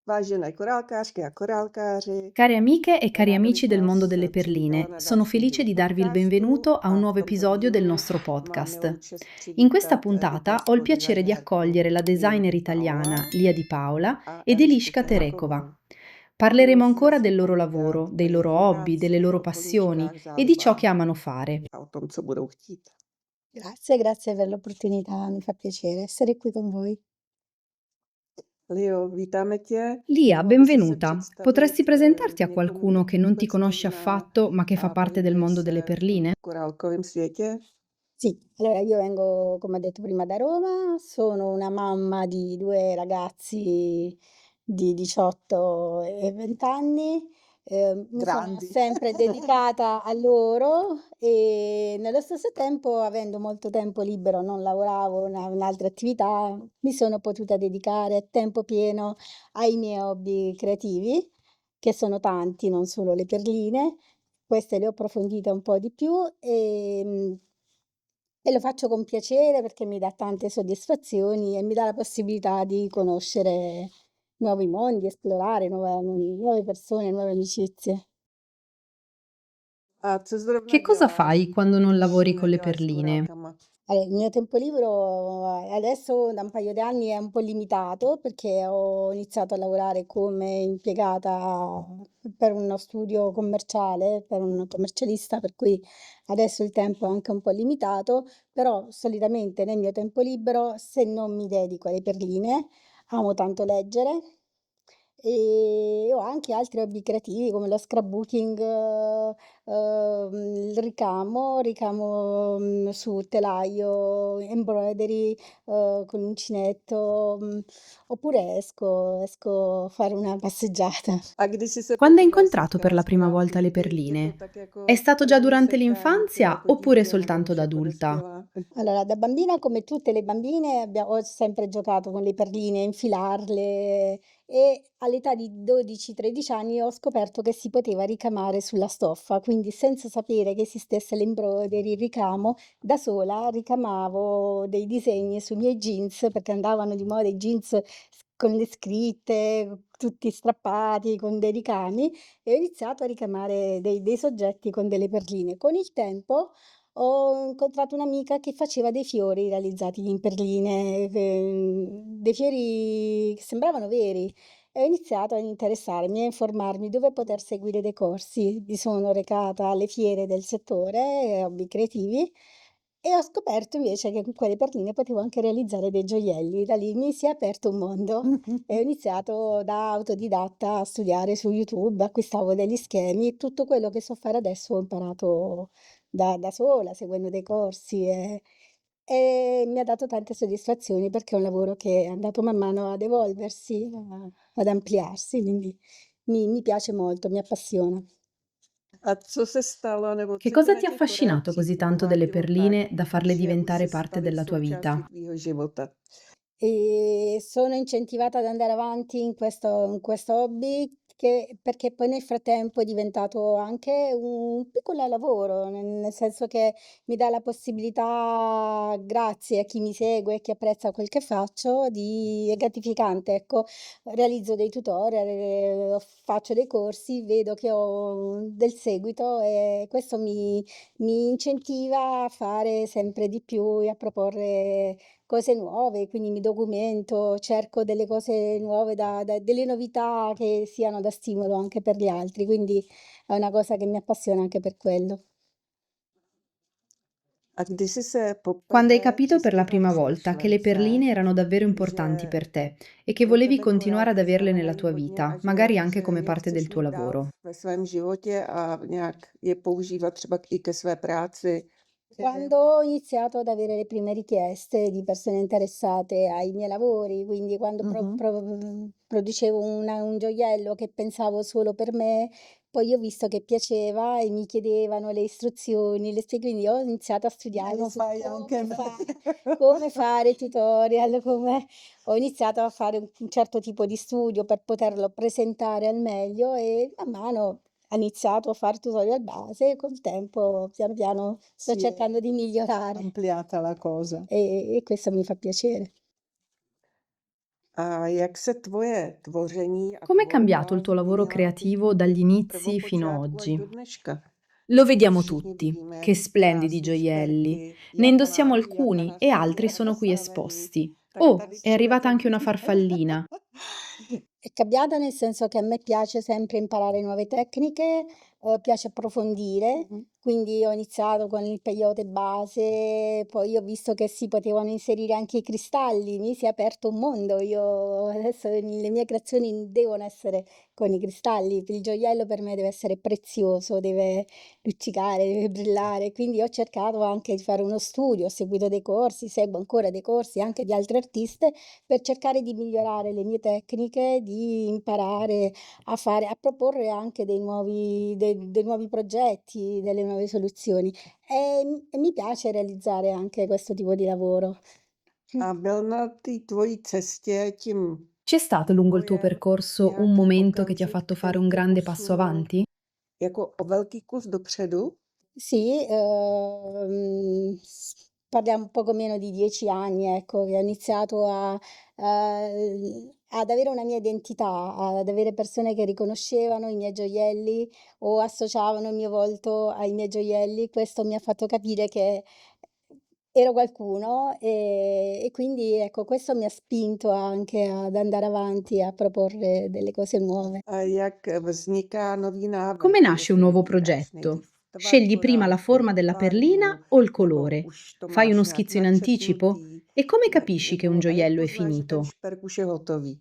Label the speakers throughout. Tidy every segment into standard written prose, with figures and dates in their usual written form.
Speaker 1: Vážené korálkářky a korálkáři,
Speaker 2: Care amiche e cari
Speaker 1: ráda
Speaker 2: amici
Speaker 1: bych
Speaker 2: del mondo
Speaker 1: vás
Speaker 2: delle
Speaker 1: přivítala
Speaker 2: perline,
Speaker 1: na
Speaker 2: sono
Speaker 1: dalším
Speaker 2: felice di
Speaker 1: dílu
Speaker 2: darvi il
Speaker 1: podcastu
Speaker 2: benvenuto a un
Speaker 1: a v
Speaker 2: nuovo
Speaker 1: tomto
Speaker 2: episodio del
Speaker 1: dílu
Speaker 2: nostro
Speaker 1: mám milou
Speaker 2: podcast.
Speaker 1: čest
Speaker 2: In questa
Speaker 1: přivítat
Speaker 2: puntata ho il
Speaker 1: italskou
Speaker 2: piacere di
Speaker 1: designérku
Speaker 2: accogliere la
Speaker 1: Liu
Speaker 2: designer
Speaker 1: Di
Speaker 2: italiana
Speaker 1: Paola
Speaker 2: Lia Di Paola
Speaker 1: a
Speaker 2: ed
Speaker 1: Elišku
Speaker 2: Eliška
Speaker 1: Terekovou.
Speaker 2: Terekova. Parleremo ancora
Speaker 1: Budeme si
Speaker 2: del loro
Speaker 1: povídat
Speaker 2: lavoro,
Speaker 1: o
Speaker 2: dei loro
Speaker 1: jejich
Speaker 2: hobby, delle
Speaker 1: práci,
Speaker 2: loro
Speaker 1: o
Speaker 2: passioni
Speaker 1: koníčkách,
Speaker 2: e di ciò che
Speaker 1: zálibách
Speaker 2: amano fare.
Speaker 1: a o tom, co budou chtít.
Speaker 3: Grazie per l'opportunità, mi fa piacere essere qui con voi.
Speaker 1: Lio, vítáme tě.
Speaker 2: Lia,
Speaker 1: Mohla bys se
Speaker 2: benvenuta.
Speaker 1: představit
Speaker 2: Potresti presentarti a
Speaker 1: někomu,
Speaker 2: qualcuno
Speaker 1: kdo
Speaker 2: che non ti
Speaker 1: vůbec
Speaker 2: conosce
Speaker 1: nezná
Speaker 2: affatto ma che fa
Speaker 1: a
Speaker 2: parte del
Speaker 1: pohybuje
Speaker 2: mondo delle
Speaker 1: se
Speaker 2: perline?
Speaker 1: v korálkovém světě?
Speaker 3: Sì, allora io vengo, come ho detto prima, da Roma, sono una mamma di due ragazzi di 18 e 20 anni, mi sono
Speaker 1: Grandi.
Speaker 3: sempre dedicata a loro e nello stesso tempo, avendo molto tempo libero, non lavoravo un'altra attività, mi sono potuta dedicare a tempo pieno ai miei hobby creativi, che sono tanti, non solo le perline. Queste le ho approfondite un po' di più e lo faccio con piacere perché mi dà tante soddisfazioni e mi dà la possibilità di conoscere nuovi mondi, esplorare nuove persone, nuove amicizie.
Speaker 1: A co zrovna
Speaker 2: Che cosa
Speaker 1: děláš,
Speaker 2: fai quando non
Speaker 1: když
Speaker 2: lavori con le
Speaker 1: neděláš s
Speaker 2: perline?
Speaker 1: korálkama?
Speaker 3: Allora, il mio tempo libero adesso da un paio di anni è un po' limitato perché ho iniziato a lavorare come impiegata per uno studio commerciale, per un commercialista, per cui adesso il tempo è anche un po' limitato, però solitamente nel mio tempo libero, se non mi dedico alle perline, amo tanto leggere e ho anche altri hobby creativi come lo scrapbooking, il ricamo su telaio, embroidery, con l'uncinetto, oppure esco a fare una passeggiata.
Speaker 1: A kdy jsi se
Speaker 2: Quando hai
Speaker 1: poprvé
Speaker 2: incontrato per
Speaker 1: setkala
Speaker 2: la
Speaker 1: s
Speaker 2: prima volta le
Speaker 1: korálky? Kdy je to
Speaker 2: perline?
Speaker 1: tak
Speaker 2: È
Speaker 1: jako
Speaker 2: stato già
Speaker 1: první
Speaker 2: durante
Speaker 1: setkání třeba
Speaker 2: l'infanzia
Speaker 1: jako
Speaker 2: oppure
Speaker 1: dítě nebo
Speaker 2: soltanto
Speaker 1: už
Speaker 2: da
Speaker 1: jako
Speaker 2: adulta?
Speaker 1: dospělá?
Speaker 3: Allora, da bambina, come tutte le bambine, ho sempre giocato con le perline, a infilarle e all'età di 12-13 anni ho scoperto che si poteva ricamare sulla stoffa, quindi senza sapere che esistesse l'embroidery, il ricamo, da sola ricamavo dei disegni sui miei jeans, perché andavano di moda i jeans con le scritte, tutti strappati, con dei ricami, e ho iniziato a ricamare dei soggetti con delle perline. Con il tempo ho incontrato un'amica che faceva dei fiori realizzati in perline, dei fiori che sembravano veri e ho iniziato ad interessarmi, a informarmi dove poter seguire dei corsi. Mi sono recata alle fiere del settore, hobby creativi, e ho scoperto invece che con quelle perline potevo anche realizzare dei gioielli. Da lì mi si è aperto un mondo e ho iniziato da autodidatta a studiare su YouTube, acquistavo degli schemi e tutto quello che so fare adesso ho imparato da sola, seguendo dei corsi e mi ha dato tante soddisfazioni perché è un lavoro che è andato man mano ad evolversi, ad ampliarsi, quindi mi piace molto, mi appassiona.
Speaker 1: A co se stalo, nebo
Speaker 2: Che
Speaker 1: co tě
Speaker 2: cosa
Speaker 1: na
Speaker 2: ti ha
Speaker 1: těch
Speaker 2: affascinato così
Speaker 1: korálcích
Speaker 2: tanto delle
Speaker 1: uvádělo tak,
Speaker 2: perline da farle
Speaker 1: že už
Speaker 2: diventare
Speaker 1: se
Speaker 2: parte
Speaker 1: staly
Speaker 2: della tua
Speaker 1: součástí
Speaker 2: vita?
Speaker 1: tvýho života?
Speaker 3: E sono incentivata ad andare avanti in questo hobby perché poi nel frattempo è diventato anche un piccolo lavoro, nel senso che mi dà la possibilità, grazie a chi mi segue e chi apprezza quel che faccio, è gratificante, ecco. Realizzo dei tutorial, faccio dei corsi, vedo che ho del seguito e questo mi incentiva a fare sempre di più e a proporre cose nuove, quindi mi documento, cerco delle cose nuove delle novità che siano da stimolo anche per gli altri, quindi è una cosa che mi appassiona anche per quello.
Speaker 1: A kdy jsi se
Speaker 2: Quando hai
Speaker 1: poprvé
Speaker 2: capito per la
Speaker 1: přistěhovala
Speaker 2: prima
Speaker 1: z
Speaker 2: volta che le
Speaker 1: myšlence,
Speaker 2: perline erano davvero importanti
Speaker 1: že
Speaker 2: per te e che
Speaker 1: pro
Speaker 2: volevi
Speaker 1: tebe
Speaker 2: continuare ad
Speaker 1: korálky
Speaker 2: averle nella
Speaker 1: znamenají
Speaker 2: tua
Speaker 1: hodně a
Speaker 2: vita, magari anche
Speaker 1: že
Speaker 2: come
Speaker 1: je
Speaker 2: parte del
Speaker 1: chceš
Speaker 2: tuo
Speaker 1: mít dál
Speaker 2: lavoro?
Speaker 1: ve svém životě a nějak je používat třeba i ke své práci?
Speaker 3: Quando ho iniziato ad avere le prime richieste di persone interessate ai miei lavori, quindi quando
Speaker 1: Mhm.
Speaker 3: producevo un gioiello che pensavo solo per me, poi ho visto che piaceva e mi chiedevano le istruzioni, quindi ho iniziato a studiare
Speaker 1: Lo
Speaker 3: su
Speaker 1: fai anche me.
Speaker 3: come fare tutorial, ho iniziato a fare un certo tipo di studio per poterlo presentare al meglio e man mano ho iniziato a far tutorial base e col tempo piano piano sto
Speaker 1: Si è
Speaker 3: cercando di migliorare
Speaker 1: ampliata la cosa.
Speaker 3: e questo mi fa piacere.
Speaker 1: A jak se tvoje tvoření a
Speaker 2: Com'è cambiato il
Speaker 1: tvorba
Speaker 2: tuo lavoro
Speaker 1: změnila od
Speaker 2: creativo dagli inizi fino ad
Speaker 1: prvopočátku až
Speaker 2: oggi?
Speaker 1: do dneška?
Speaker 4: Lo
Speaker 1: Jako
Speaker 4: vediamo
Speaker 1: všichni
Speaker 4: tutti,
Speaker 1: vidíme
Speaker 4: che splendidi
Speaker 1: krásný
Speaker 4: gioielli.
Speaker 1: šperky,
Speaker 4: Ne
Speaker 1: jak
Speaker 4: indossiamo
Speaker 1: nádherně, jak
Speaker 4: alcuni e altri sono qui
Speaker 1: nastavení.
Speaker 4: esposti.
Speaker 1: Tak
Speaker 4: Oh,
Speaker 1: tady
Speaker 4: è arrivata
Speaker 1: člověk
Speaker 4: anche una farfallina.
Speaker 3: È cambiata nel senso che a me piace sempre imparare nuove tecniche, piace approfondire,
Speaker 1: Mhm.
Speaker 3: quindi ho iniziato con il peyote base, poi ho visto che si potevano inserire anche i cristalli, mi si è aperto un mondo. Io adesso le mie creazioni devono essere con i cristalli, il gioiello per me deve essere prezioso, deve luccicare, deve brillare, quindi ho cercato anche di fare uno studio, ho seguito dei corsi, seguo ancora dei corsi anche di altre artiste per cercare di migliorare le mie tecniche, di imparare a fare, a proporre anche dei nuovi progetti, delle nuove soluzioni. E mi piace realizzare anche questo tipo di lavoro.
Speaker 1: A byl na té tvojí cestě tím
Speaker 2: C'è stato lungo il tuo
Speaker 1: bojem
Speaker 2: percorso un
Speaker 1: nějaký
Speaker 2: momento che ti ha
Speaker 1: okamžik,
Speaker 2: fatto fare
Speaker 1: který
Speaker 2: un
Speaker 1: tě
Speaker 2: grande passo
Speaker 1: posunul
Speaker 2: avanti?
Speaker 1: jako o velký kus dopředu?
Speaker 3: Sì, parliamo poco meno di 10 anni, ecco, che ho iniziato ad avere una mia identità, ad avere persone che riconoscevano i miei gioielli o associavano il mio volto ai miei gioielli. Questo mi ha fatto capire che ero qualcuno, e quindi ecco, questo mi ha spinto anche ad andare avanti, a proporre delle cose nuove.
Speaker 1: A jak vzniká nový návrh?
Speaker 2: Come nasce un nuovo
Speaker 1: Krásnej
Speaker 2: progetto?
Speaker 1: tvar
Speaker 2: Scegli prima la
Speaker 1: podávky,
Speaker 2: forma della
Speaker 1: barvu,
Speaker 2: perlina o il
Speaker 1: nebo
Speaker 2: colore?
Speaker 1: už to
Speaker 2: Fai
Speaker 1: máš
Speaker 2: uno
Speaker 1: nějak
Speaker 2: schizzo in anticipo?
Speaker 1: načrtnutý?
Speaker 2: E come capisci che un
Speaker 1: Nebo a jak
Speaker 2: gioiello è
Speaker 1: poznáš, že ten
Speaker 2: finito?
Speaker 1: šperk už je hotový?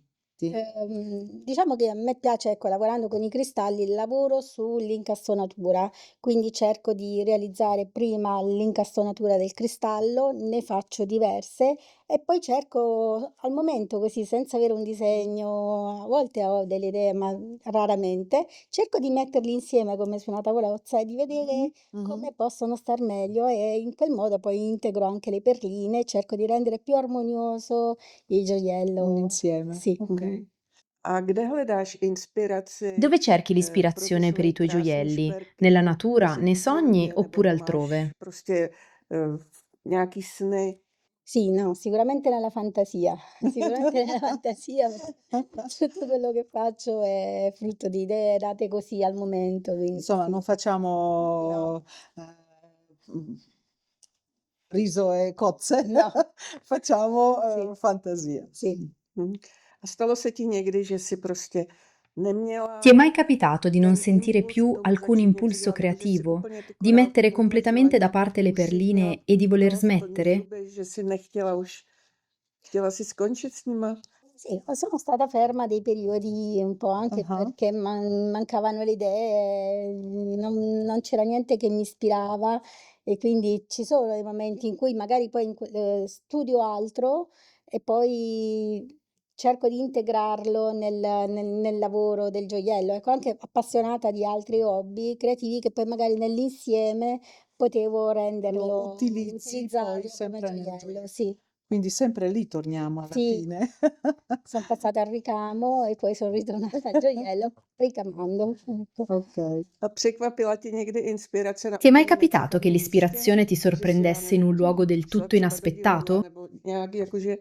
Speaker 3: Diciamo che a me piace, ecco, lavorando con i cristalli, lavoro sull'incastonatura, quindi cerco di realizzare prima l'incastonatura del cristallo, ne faccio diverse e poi cerco al momento così, senza avere un disegno, a volte ho delle idee, ma raramente, cerco di metterli insieme come su una tavolozza e di vedere come possono star meglio e in quel modo poi integro anche le perline e cerco di rendere più armonioso il
Speaker 4: Un
Speaker 3: gioiello.
Speaker 4: insieme.
Speaker 3: Sì.
Speaker 4: Ok.
Speaker 1: A kde hledáš inspiraci
Speaker 2: Dove cerchi
Speaker 1: pro ty
Speaker 2: l'ispirazione per
Speaker 1: svoje
Speaker 2: i tuoi
Speaker 1: krásné
Speaker 2: gioielli?
Speaker 1: šperky?
Speaker 2: Nella
Speaker 1: Kde
Speaker 2: natura,
Speaker 1: si
Speaker 2: nei
Speaker 1: v
Speaker 2: sogni
Speaker 1: přírodě,
Speaker 2: oppure
Speaker 1: nebo
Speaker 2: altrove?
Speaker 1: máš prostě nějaký sny?
Speaker 3: Sì, no, sicuramente nella fantasia, sicuramente nella fantasia, perché tutto quello che faccio è frutto di idee date così al momento, quindi
Speaker 4: Insomma,
Speaker 3: sì.
Speaker 4: non facciamo mm, riso e cozze,
Speaker 3: No,
Speaker 4: facciamo
Speaker 3: sì,
Speaker 4: fantasia.
Speaker 3: sì.
Speaker 1: Mhm. A stalo se ti někdy, že si prostě neměla
Speaker 2: Ti è mai capitato di non
Speaker 1: ten
Speaker 2: sentire
Speaker 1: impuls
Speaker 2: più
Speaker 1: k tomu
Speaker 2: alcun
Speaker 1: začít něco
Speaker 2: impulso
Speaker 1: dělat, nebo že si
Speaker 2: creativo?
Speaker 1: úplně ty
Speaker 2: Di
Speaker 1: korálky
Speaker 2: mettere
Speaker 1: odložila,
Speaker 2: completamente da
Speaker 1: nějaký
Speaker 2: parte le
Speaker 1: ušit
Speaker 2: perline
Speaker 1: na
Speaker 2: e di voler
Speaker 1: nos, plný
Speaker 2: smettere?
Speaker 1: zuby, že si nechtěla už, chtěla si skončit s nima?
Speaker 3: Sì, sono stata ferma dei periodi un po' anche
Speaker 4: Ah,
Speaker 3: perché mancavano le idee, non c'era niente che mi ispirava e quindi ci sono dei momenti in cui magari poi studio altro e poi cerco di integrarlo nel lavoro del gioiello. Ecco, anche appassionata di altri hobby creativi che poi magari nell'insieme potevo
Speaker 4: lo
Speaker 3: renderlo,
Speaker 4: utilizzi
Speaker 3: utilizzarlo
Speaker 4: poi
Speaker 3: come
Speaker 4: sempre nel
Speaker 3: gioiello,
Speaker 4: gioiello.
Speaker 3: sì.
Speaker 4: Quindi sempre lì torniamo alla
Speaker 3: Sì.
Speaker 4: fine.
Speaker 3: Son passata al ricamo e poi son ritornata al gioiello ricamando. Ecco.
Speaker 4: Ok.
Speaker 1: A překvapila tě někdy inspirace na
Speaker 2: Ti è mai
Speaker 1: úplně
Speaker 2: capitato che
Speaker 1: nechytném místě?
Speaker 2: l'ispirazione ti
Speaker 1: Že si, já
Speaker 2: sorprendesse in un
Speaker 1: nevím,
Speaker 2: luogo del
Speaker 1: šla
Speaker 2: tutto
Speaker 1: třeba do divadla,
Speaker 2: inaspettato?
Speaker 1: nebo nějak jakože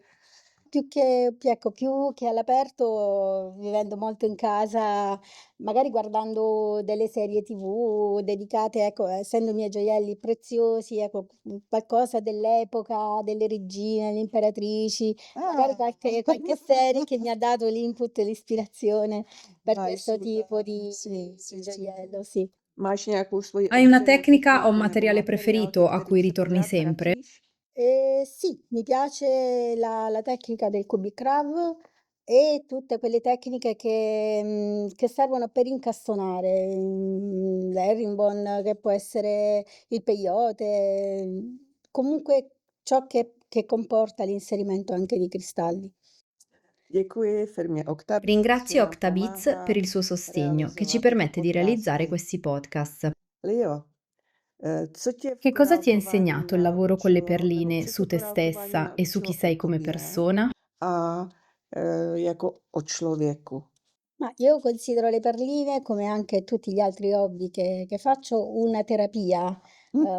Speaker 3: Più che all'aperto, vivendo molto in casa, magari guardando delle serie TV dedicate, ecco, essendo i miei gioielli preziosi, ecco, qualcosa dell'epoca, delle regine, le imperatrici, magari
Speaker 4: Ah,
Speaker 3: qualche serie che mi ha dato l'input e l'ispirazione per
Speaker 4: dai,
Speaker 3: questo
Speaker 4: su,
Speaker 3: tipo di
Speaker 4: sì, sì,
Speaker 3: di
Speaker 4: sì.
Speaker 3: gioiello, sì.
Speaker 1: máš nějakou svoji
Speaker 2: Hai una
Speaker 1: oblíbenou
Speaker 2: tecnica o un
Speaker 1: techniku nebo
Speaker 2: materiale
Speaker 1: materiál,
Speaker 2: preferito
Speaker 1: ke
Speaker 2: a cui
Speaker 1: kterým se
Speaker 2: ritorni
Speaker 1: pořád
Speaker 2: sempre?
Speaker 1: vracíš?
Speaker 3: Sì, mi piace la tecnica del cubic rub e tutte quelle tecniche che servono per incastonare, l'herringbone, che può essere il peyote, comunque ciò che comporta l'inserimento anche di cristalli.
Speaker 1: Děkuji firmě Octabits, že
Speaker 2: Ringrazio
Speaker 1: nám
Speaker 2: Octabits
Speaker 1: pomáhá
Speaker 2: per il suo sostegno, che ci
Speaker 1: realizovat
Speaker 2: permette di realizzare
Speaker 1: obrázky.
Speaker 2: questi podcast.
Speaker 1: Leo, co tě v
Speaker 2: Che cosa ti ha
Speaker 1: korálkování
Speaker 2: insegnato il lavoro con le
Speaker 1: naučilo, nebo
Speaker 2: perline
Speaker 1: co
Speaker 2: su
Speaker 1: tě
Speaker 2: te
Speaker 1: korálkování
Speaker 2: stessa e su
Speaker 1: naučilo
Speaker 2: chi
Speaker 1: o
Speaker 2: sei come
Speaker 1: tobě
Speaker 2: persona?
Speaker 1: a jako o člověku?
Speaker 3: Ma io considero le perline, come anche tutti gli altri hobby che faccio, una terapia,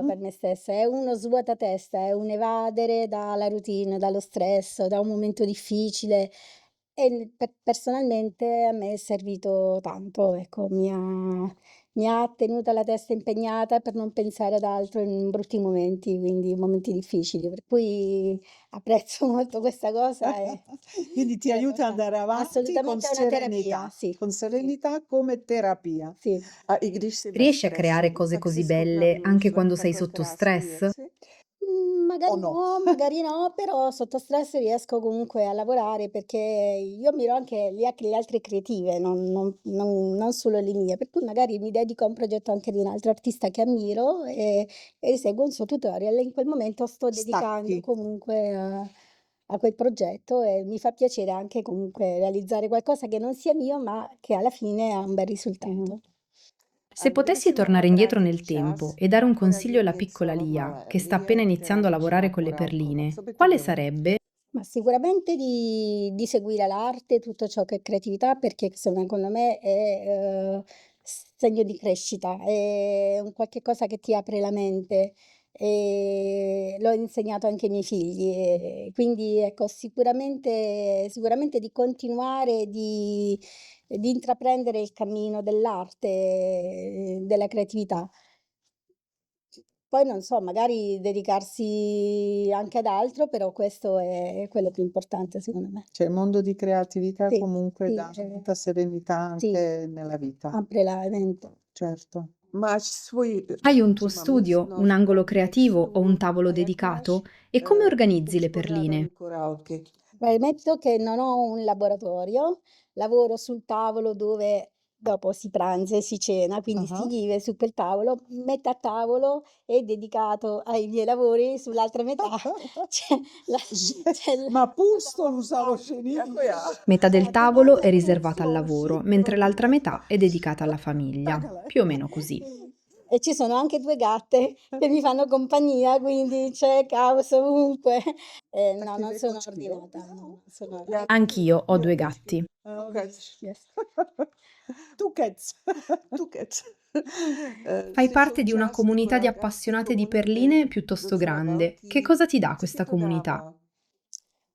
Speaker 3: per me stessa. È uno svuotatesta, è un evadere dalla routine, dallo stress, da un momento difficile. Personalmente a me è servito tanto, ecco, mi ha tenuta la testa impegnata per non pensare ad altro in brutti momenti, quindi momenti difficili, per cui apprezzo molto questa cosa e
Speaker 4: Quindi ti
Speaker 3: è una
Speaker 4: aiuta ad
Speaker 3: cosa
Speaker 4: andare avanti
Speaker 3: assolutamente è una terapia, sì,
Speaker 4: con
Speaker 3: sì,
Speaker 4: serenità come terapia.
Speaker 3: sì.
Speaker 1: A i když jsi ve
Speaker 2: Riesci a
Speaker 1: stresu,
Speaker 2: creare cose
Speaker 1: tak
Speaker 2: così
Speaker 1: jsi schopna
Speaker 2: belle anche
Speaker 1: vymýšlet
Speaker 2: quando sei
Speaker 1: takhle
Speaker 2: sotto
Speaker 1: krásné
Speaker 2: stress?
Speaker 1: věci?
Speaker 4: O no?
Speaker 3: Magari no, però sotto stress riesco comunque a lavorare perché io miro anche le altre creative, non solo le mie, per cui magari mi dedico a un progetto anche di un altro artista che ammiro e seguo un suo tutorial e in quel momento sto dedicando
Speaker 4: Stacchi.
Speaker 3: comunque a quel progetto e mi fa piacere anche comunque realizzare qualcosa che non sia mio, ma che alla fine ha un bel risultato.
Speaker 2: Se
Speaker 1: A kdyby
Speaker 2: potessi
Speaker 1: si mohla
Speaker 2: tornare indietro
Speaker 1: vrátit
Speaker 2: nel tempo
Speaker 1: čas
Speaker 2: e dare
Speaker 1: a
Speaker 2: un consiglio
Speaker 1: poradit
Speaker 2: alla
Speaker 1: něco
Speaker 2: piccola Lia,
Speaker 1: malé,
Speaker 2: che sta appena
Speaker 1: Lie, která
Speaker 2: iniziando a lavorare
Speaker 1: začíná
Speaker 2: con le
Speaker 1: korálkovat,
Speaker 2: perline,
Speaker 1: co by to
Speaker 2: quale
Speaker 1: bylo?
Speaker 2: sarebbe?
Speaker 3: Ma sicuramente di seguire l'arte, tutto ciò che è creatività, perché secondo me è segno di crescita, è un qualche cosa che ti apre la mente. E l'ho insegnato anche ai miei figli. E quindi ecco, sicuramente di continuare, di intraprendere il cammino dell'arte, della creatività. Poi non so, magari dedicarsi anche ad altro, però questo è quello più importante secondo me.
Speaker 4: Cioè il mondo di creatività
Speaker 3: Sì,
Speaker 4: comunque
Speaker 3: sì,
Speaker 4: dà molta serenità
Speaker 3: sì,
Speaker 4: anche nella vita.
Speaker 3: apre la mente.
Speaker 4: Certo.
Speaker 1: Máš svůj,
Speaker 2: Hai un tuo
Speaker 1: třeba
Speaker 2: studio, un
Speaker 1: místnost,
Speaker 2: angolo
Speaker 1: klidný
Speaker 2: creativo o un
Speaker 1: stůl
Speaker 2: tavolo
Speaker 1: a jak máš
Speaker 2: dedicato? E come organizzi le perline?
Speaker 1: uspořádaný korálky?
Speaker 3: Premetto che non ho un laboratorio, lavoro sul tavolo dove dopo si pranza e si cena, quindi si
Speaker 4: Ah.
Speaker 3: vive su quel tavolo. Metà tavolo è dedicato ai miei lavori, sull'altra metà c'è c'è
Speaker 4: Ma Pusto usavo scenini.
Speaker 1: Jako já.
Speaker 2: Metà del
Speaker 3: Esatto.
Speaker 2: tavolo è riservata al lavoro, mentre l'altra metà è dedicata alla famiglia.
Speaker 4: Paga
Speaker 2: Più o meno così.
Speaker 3: E ci sono anche 2 gatte che mi fanno compagnia, quindi c'è caos ovunque. No,
Speaker 4: Tak ty
Speaker 3: non sono
Speaker 4: nekočky, jo?
Speaker 3: ordinata, no, sono
Speaker 1: Já
Speaker 2: Anch'io ho 2 gatti.
Speaker 1: tukec.
Speaker 3: yes.
Speaker 4: Tukec.
Speaker 1: Tukec.
Speaker 2: Fai
Speaker 1: Jsi
Speaker 2: parte di una
Speaker 1: součástí
Speaker 2: comunità di
Speaker 1: korálkářské
Speaker 2: appassionate di
Speaker 1: komunity,
Speaker 2: perline piuttosto
Speaker 1: docela
Speaker 2: grande. Che
Speaker 1: velký.
Speaker 2: cosa ti dà
Speaker 1: Co ti
Speaker 2: questa
Speaker 1: to
Speaker 2: comunità?
Speaker 1: dává?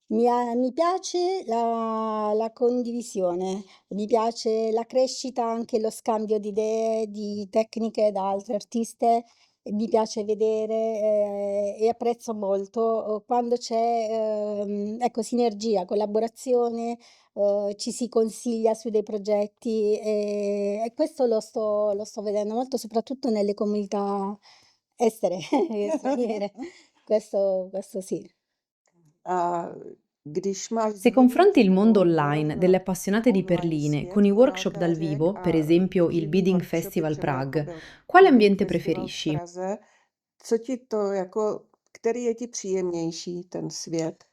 Speaker 3: Mi piace la condivisione, mi piace la crescita, anche lo scambio di idee, di tecniche da altre artiste, e mi piace vedere, e apprezzo molto, quando c'è, ecco, sinergia, collaborazione, ci si consiglia su dei progetti, e questo lo sto vedendo molto, soprattutto nelle comunità estere, straniere. Questo sì.
Speaker 1: A když máš
Speaker 2: Se confronti il mondo
Speaker 1: zhodnotit
Speaker 2: online
Speaker 1: v
Speaker 2: delle appassionate di
Speaker 1: online
Speaker 2: perline
Speaker 1: svět
Speaker 2: con i workshop dal
Speaker 1: korálkařek
Speaker 2: vivo, per
Speaker 1: a
Speaker 2: esempio il
Speaker 1: živý
Speaker 2: Bidding
Speaker 1: workshopy,
Speaker 2: Festival
Speaker 1: třeba jako
Speaker 2: Prague,
Speaker 1: byl
Speaker 2: quale
Speaker 1: Bidding
Speaker 2: ambiente
Speaker 1: Festival v
Speaker 2: preferisci?
Speaker 1: Praze, co ti to jako, který je ti příjemnější ten svět?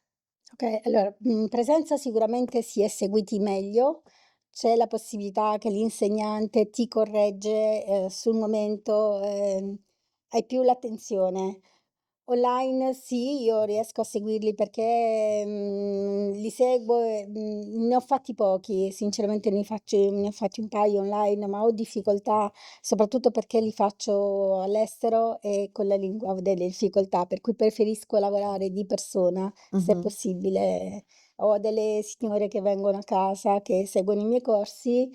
Speaker 3: Okay, allora, in presenza sicuramente si è seguiti meglio, c'è la possibilità che l'insegnante ti corregge, sul momento, hai più l'attenzione. Online sì, io riesco a seguirli perché, li seguo e, ne ho fatti pochi, sinceramente ne ho fatti un paio online, ma ho difficoltà, soprattutto perché li faccio all'estero e con la lingua ho delle difficoltà, per cui preferisco lavorare di persona, se è
Speaker 4: Mhm.
Speaker 3: possibile. Ho delle signore che vengono a casa, che seguono i miei corsi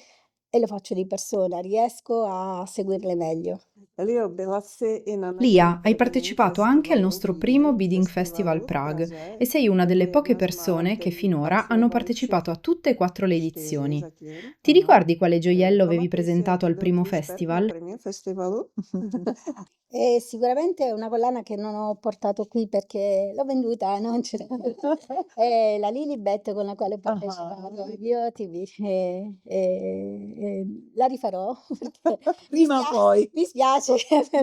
Speaker 3: e lo faccio di persona, riesco a seguirle meglio.
Speaker 1: Elio, byla jsi i na našem
Speaker 2: Lia, hai
Speaker 1: prvním
Speaker 2: partecipato anche al
Speaker 1: festivalu,
Speaker 2: nostro primo
Speaker 1: Bidding
Speaker 2: Bidding
Speaker 1: Festivalu
Speaker 2: Festival
Speaker 1: v
Speaker 2: Prague
Speaker 1: Praze,
Speaker 2: e sei una delle
Speaker 1: jako
Speaker 2: poche
Speaker 1: jedna z mála,
Speaker 2: persone che
Speaker 1: který
Speaker 2: finora hanno
Speaker 1: absolvovali
Speaker 2: partecipato a tutte e 4 le
Speaker 1: 4
Speaker 2: edizioni.
Speaker 1: zatím.
Speaker 2: Ti
Speaker 4: Ano.
Speaker 2: ricordi quale gioiello avevi
Speaker 1: Pamatuj si,
Speaker 2: presentato al
Speaker 1: jaký byl
Speaker 2: primo
Speaker 1: tvůj start na
Speaker 2: festival?
Speaker 1: prvním festivalu?
Speaker 3: Sicuramente è una collana che non ho portato qui perché l'ho venduta, non ce l'ho. È la Lilibet con la quale ho partecipato al BioTV la rifarò perché
Speaker 4: Prima o poi.
Speaker 3: mi spiace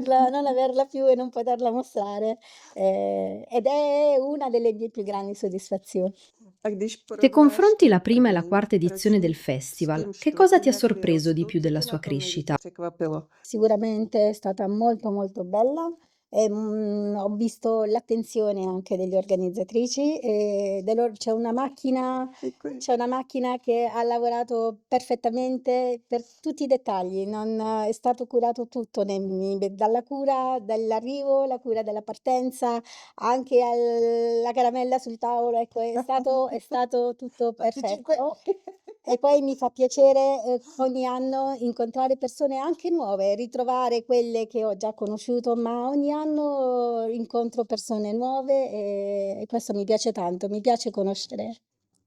Speaker 3: non averla più e non poterla mostrare, ed è una delle mie più grandi soddisfazioni.
Speaker 1: A když
Speaker 2: Se
Speaker 1: porovnáš
Speaker 2: confronti
Speaker 1: ten
Speaker 2: la prima e la
Speaker 1: první
Speaker 2: quarta edizione del
Speaker 1: ročník s
Speaker 2: festival,
Speaker 1: tím
Speaker 2: che cosa ti ha
Speaker 1: čtvrtým, jak
Speaker 2: sorpreso di
Speaker 1: vyrostl,
Speaker 2: più
Speaker 1: co tě
Speaker 2: della
Speaker 1: na
Speaker 2: sua
Speaker 1: tom nejvíc
Speaker 2: crescita?
Speaker 1: překvapilo?
Speaker 3: Sicuramente è stata molto molto bella, Ho visto l'attenzione anche delle organizzatrici e c'è una macchina che ha lavorato perfettamente per tutti i dettagli, è stato curato tutto, dalla cura dell'arrivo, la cura della partenza, anche la caramella sul tavolo, ecco, è stato tutto perfetto. E poi mi fa piacere ogni anno incontrare persone anche nuove, ritrovare quelle che ho già conosciuto, ma ogni anno incontro persone nuove e questo mi piace tanto, mi piace conoscere.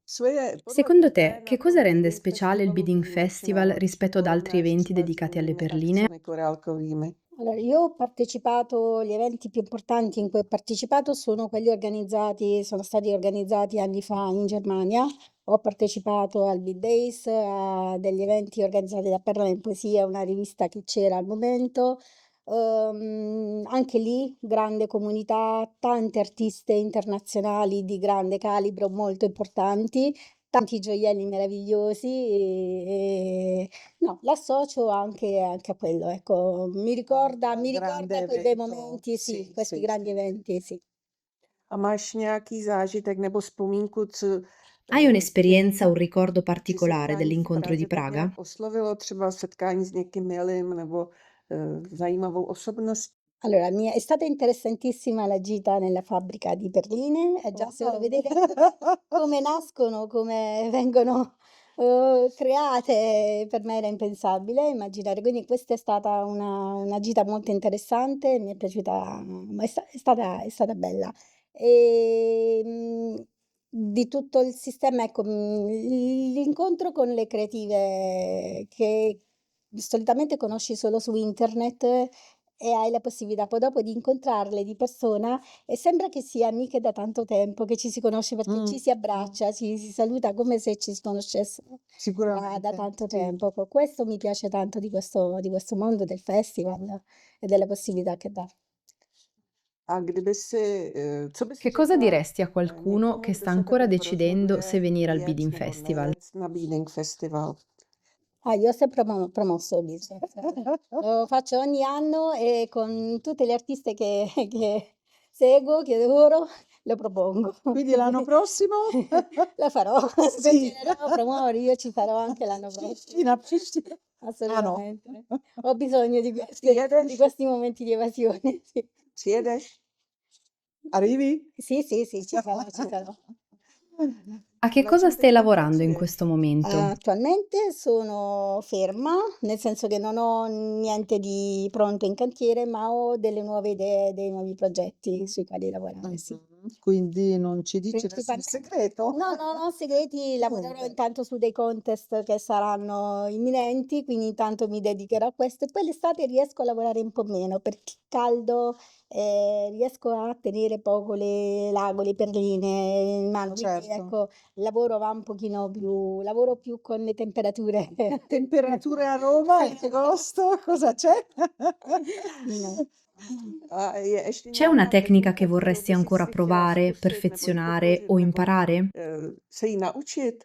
Speaker 2: Secondo te, che cosa rende speciale il Bidding Festival rispetto ad altri eventi dedicati alle perline?
Speaker 3: Allora, io ho partecipato, gli eventi più importanti in cui ho partecipato sono sono stati organizzati anni fa in Germania. Ho partecipato al Bid Days, a degli eventi organizzati da Perla in Poesia, una rivista che c'era al momento. Anche lì, grande comunità, tante artiste internazionali di grande calibro, molto importanti, tanti gioielli meravigliosi no, l'associo anche a quello, ecco, mi ricorda quei bei momenti, sì, questi grandi eventi, sì.
Speaker 1: A máš nějaký zážitek nebo vzpomínku, co
Speaker 2: Hai
Speaker 1: tě
Speaker 2: un'esperienza o un ricordo
Speaker 1: při
Speaker 2: particolare
Speaker 1: setkání v
Speaker 2: dell'incontro di
Speaker 1: Praze tak
Speaker 2: Praga?
Speaker 1: nějak oslovilo, třeba setkání s někým milým nebo zajímavou osobností?
Speaker 3: Allora, è stata interessantissima la gita nella fabbrica di perline, e già solo
Speaker 4: Wow.
Speaker 3: vedere come nascono, come vengono create, per me era impensabile immaginare. Quindi questa è stata una gita molto interessante, mi è piaciuta, ma è stata bella. Di tutto il sistema, ecco, l'incontro con le creative che solitamente conosci solo su internet e hai la possibilità poi dopo di incontrarle di persona e sembra che sia amiche da tanto tempo, che ci si conosce perché ci si abbraccia, ci si saluta come se ci si conoscessero da
Speaker 4: Sicuramente,
Speaker 3: tanto
Speaker 4: sì.
Speaker 3: tempo. Ecco, questo mi piace tanto di questo mondo del festival e delle possibilità che dà.
Speaker 1: A kdyby si, co bys
Speaker 2: Che cosa
Speaker 1: řekla
Speaker 2: diresti a qualcuno
Speaker 1: někomu,
Speaker 2: che
Speaker 1: kdo
Speaker 2: sta
Speaker 1: se
Speaker 2: ancora
Speaker 1: teprve
Speaker 2: decidendo se
Speaker 1: rozhoduje
Speaker 2: venire al
Speaker 1: jet
Speaker 2: Bidding
Speaker 1: nebo
Speaker 2: Festival?
Speaker 1: nejet na Beading Festival?
Speaker 3: Io ho sempre promosso il business. Lo faccio ogni anno e con tutte le artiste che seguo, che adoro, lo propongo.
Speaker 4: Quindi l'anno prossimo?
Speaker 3: Lo farò,
Speaker 4: Sì.
Speaker 3: continuerò a promuovere, io ci sarò anche l'anno prossimo.
Speaker 4: Pristina. Ah no.
Speaker 3: Assolutamente. Ho bisogno di
Speaker 1: Přijedeš?
Speaker 3: di questi momenti di evasione, sì.
Speaker 1: Přijedeš?
Speaker 4: Arrivi?
Speaker 3: Sì, sì, sì, ci sarò, ci sarò.
Speaker 2: A che
Speaker 1: Na
Speaker 2: cosa
Speaker 1: čem
Speaker 2: stai
Speaker 1: teď
Speaker 2: lavorando in
Speaker 1: pracuješ?
Speaker 2: questo momento?
Speaker 3: Attualmente sono ferma, nel senso che non ho niente di pronto in cantiere, ma ho delle nuove idee, dei nuovi progetti sui quali lavorare, sì.
Speaker 4: Quindi non ci dici nessun
Speaker 3: Principalmente
Speaker 4: segreto?
Speaker 3: no, no, no segreti, lavorerò
Speaker 4: Niente.
Speaker 3: intanto su dei contest che saranno imminenti, quindi intanto mi dedicherò a questo e poi l'estate riesco a lavorare un po' meno perché il caldo, riesco a tenere poco l'ago, le perline in mano, quindi
Speaker 4: Certo.
Speaker 3: ecco, il lavoro va un pochino più lavoro più con le temperature.
Speaker 4: Temperature a Roma in agosto, cosa c'è?
Speaker 3: No.
Speaker 1: A je ještě
Speaker 2: C'è una
Speaker 1: nějaká
Speaker 2: tecnica che
Speaker 1: kterou
Speaker 2: vorresti
Speaker 1: by si
Speaker 2: ancora
Speaker 1: si chtěla
Speaker 2: provare,
Speaker 1: zkusit nebo ji
Speaker 2: perfezionare
Speaker 1: podpořit
Speaker 2: o
Speaker 1: nebo
Speaker 2: imparare?
Speaker 1: se jí naučit?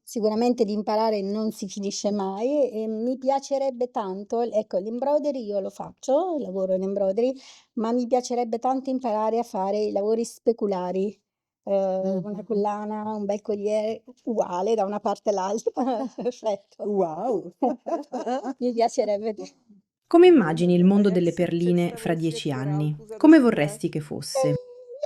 Speaker 3: Sicuramente l'imparare non si finisce mai e mi piacerebbe tanto, ecco, l'embroidery io lo faccio, lavoro in embroidery, ma mi piacerebbe tanto imparare a fare i lavori speculari, una collana, un bel colliere uguale da una parte all'altra, perfetto.
Speaker 4: Wow.
Speaker 3: Mi piacerebbe.
Speaker 2: Come immagini il mondo
Speaker 1: A jak
Speaker 2: delle
Speaker 1: si
Speaker 2: perline fra
Speaker 1: představuješ
Speaker 2: 10
Speaker 1: svět
Speaker 2: anni?
Speaker 1: korálků za
Speaker 2: Come
Speaker 1: 10 let?
Speaker 2: vorresti che fosse?
Speaker 3: Io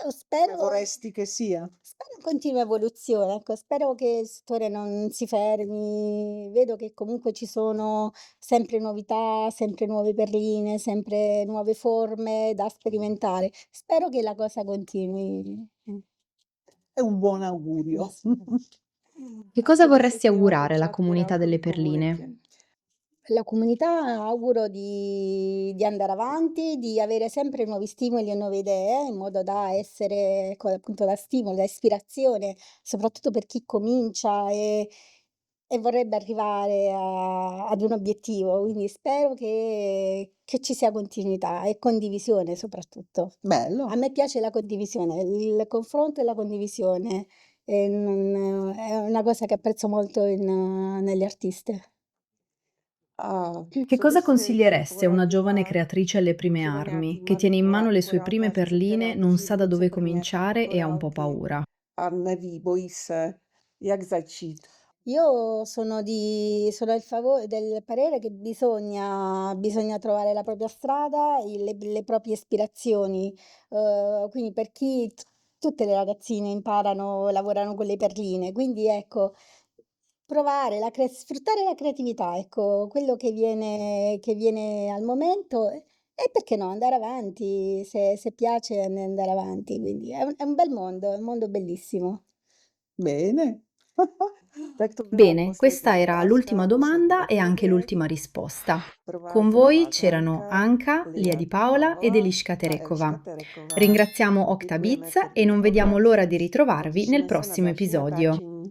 Speaker 4: Come
Speaker 3: spero
Speaker 4: vorresti che sia?
Speaker 3: spero in continua evoluzione, ecco, spero che il settore non si fermi. Vedo che comunque ci sono sempre novità, sempre nuove perline, sempre nuove forme da sperimentare. Spero che la cosa continui.
Speaker 4: È un buon augurio.
Speaker 2: Che cosa
Speaker 1: Co bys si
Speaker 2: vorresti
Speaker 1: chtěla
Speaker 2: augurare alla
Speaker 1: popřát
Speaker 2: comunità delle
Speaker 1: korálkové komunitě?
Speaker 2: perline?
Speaker 3: La comunità auguro di andare avanti, di avere sempre nuovi stimoli e nuove idee, in modo da essere, ecco, appunto da stimolo, da ispirazione, soprattutto per chi comincia e vorrebbe arrivare ad un obiettivo. Quindi spero che ci sia continuità e condivisione soprattutto. A
Speaker 4: Bello.
Speaker 3: me piace la condivisione, il confronto e la condivisione, è una cosa che apprezzo molto negli artisti.
Speaker 2: Che cosa consiglieresti a una giovane creatrice alle prime armi, che tiene in mano le sue prime perline, non sa da dove cominciare e ha un po' paura?
Speaker 1: Boi se. Jak začít?
Speaker 3: Io del parere che bisogna trovare la propria strada, le proprie ispirazioni. Quindi per chi tutte le ragazzine imparano, lavorano con le perline, quindi ecco, provare sfruttare la creatività, ecco, quello che viene al momento e perché no, andare avanti, se piace andare avanti. Quindi è un bel mondo, è un mondo bellissimo.
Speaker 4: Bene.
Speaker 1: Tak to byla
Speaker 2: Bene, questa
Speaker 1: poslední
Speaker 2: era l'ultima
Speaker 1: otázka, musím
Speaker 2: domanda e anche
Speaker 1: odpovědět.
Speaker 2: l'ultima risposta. Con
Speaker 1: Provázela
Speaker 2: voi
Speaker 1: vás
Speaker 2: c'erano
Speaker 1: Hanka,
Speaker 2: Anka, Lia di Paola ed
Speaker 1: Pavla
Speaker 2: Eliška
Speaker 1: a Eliška
Speaker 2: Terekova.
Speaker 1: Tereková.
Speaker 2: Ringraziamo
Speaker 1: Děkujeme
Speaker 2: Octabiz e
Speaker 1: Ferdinandovi
Speaker 2: non vediamo l'ora di
Speaker 1: a
Speaker 2: ritrovarvi nel
Speaker 1: těšíme se na
Speaker 2: prossimo
Speaker 1: další
Speaker 2: episodio.
Speaker 1: natáčení.